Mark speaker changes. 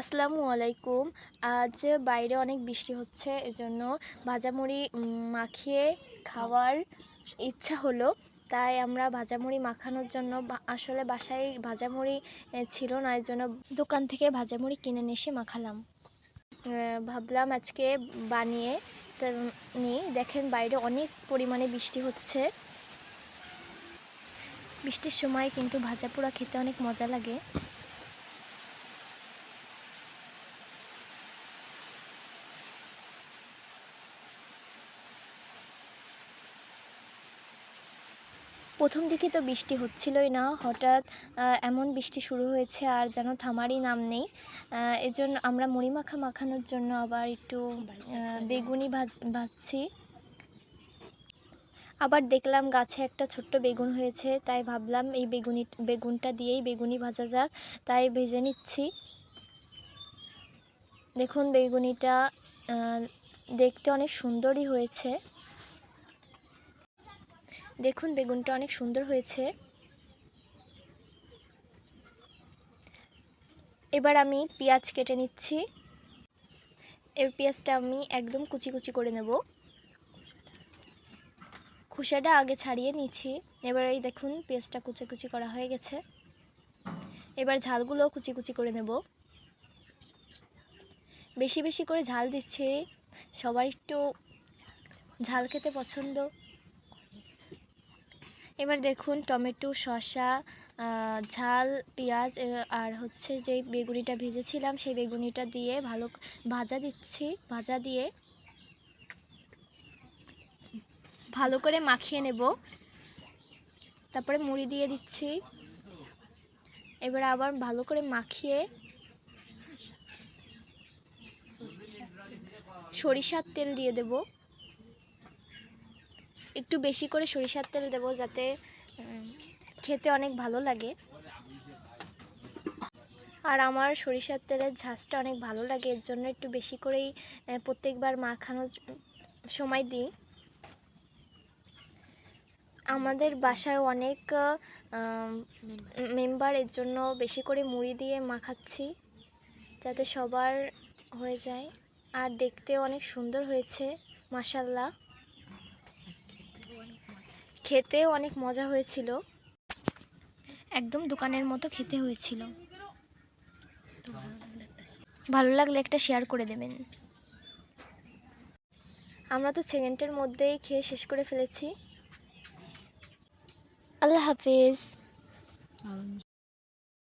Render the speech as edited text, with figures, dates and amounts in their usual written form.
Speaker 1: আসসালামু আলাইকুম। আজ বাইরে অনেক বৃষ্টি হচ্ছে, এজন্য ভাজামুড়ি মাখিয়ে খাওয়ার ইচ্ছা হলো। তাই আমরা ভাজামুড়ি মাখানোর জন্য আসলে বাসায় ভাজামুড়ি ছিল না, এর জন্য দোকান থেকে ভাজামুড়ি কিনে নিয়ে এসে মাখালাম। ভাবলাম আজকে বানিয়ে নিই। দেখেন বাইরে অনেক পরিমাণে বৃষ্টি হচ্ছে। বৃষ্টির সময় কিন্তু ভাজা পোড়া খেতে অনেক মজা লাগে। প্রথম দিকে তো বৃষ্টি হচ্ছিলই না, হঠাৎ এমন বৃষ্টি শুরু হয়েছে আর যেন থামারই নাম নেই। এজন্য আমরা মুড়ি মাখানোর জন্য আবার একটু বেগুনি ভাজছি। আবার দেখলাম গাছে একটা ছোট্ট বেগুন হয়েছে, তাই ভাবলাম এই বেগুনটা দিয়েই বেগুনি ভাজা যাক, তাই ভেজে নিচ্ছি। দেখুন বেগুনিটা দেখতে অনেক সুন্দরই হয়েছে। দেখুন বেগুনটা অনেক সুন্দর হয়েছে। এবার আমি পেঁয়াজ কেটে নিচ্ছি। এই পেঁয়াজটা আমি একদম কুচি কুচি করে নেব। খোসাটা আগে ছাড়িয়ে নিচ্ছি। এবার এই দেখুন পেঁয়াজটা কুচি কুচি করা হয়ে গেছে। এবার ঝালগুলো কুচি কুচি করে নেব। বেশি বেশি করে ঝাল দিচ্ছি, সবার একটু ঝাল খেতে পছন্দ। এবার দেখুন টমেটো, শসা, ঝাল, পেঁয়াজ আর হচ্ছে যে বেগুনিটা ভেজেছিলাম সেই বেগুনিটা দিয়ে ভালো ভাজা দিচ্ছি। ভাজা দিয়ে ভালো করে মাখিয়ে নেব। তারপরে মুড়ি দিয়ে দিচ্ছি। এবার আবার ভালো করে মাখিয়ে সরিষার তেল দিয়ে দেব। একটু বেশি করে সরিষার তেল দেব যাতে খেতে অনেক ভালো লাগে। আর আমার সরিষার তেলের ঝাঁজটা অনেক ভালো লাগে, এর জন্য একটু বেশি করেই প্রত্যেকবার মাখানোর সময় দিই। আমাদের বাসায় অনেক মেম্বার, এর জন্য বেশি করে মুড়ি দিয়ে মাখাচ্ছি যাতে সবার হয়ে যায়। আর দেখতেও অনেক সুন্দর হয়েছে মাশাআল্লাহ। খেতেও অনেক মজা হয়েছিল, একদম দোকানের মতো খেতে হয়েছিল। ভালো লাগলে একটা শেয়ার করে দেবেন। আমরা তো সেকেন্ডের মধ্যেই খেয়ে শেষ করে ফেলেছি। আল্লাহ হাফেজ।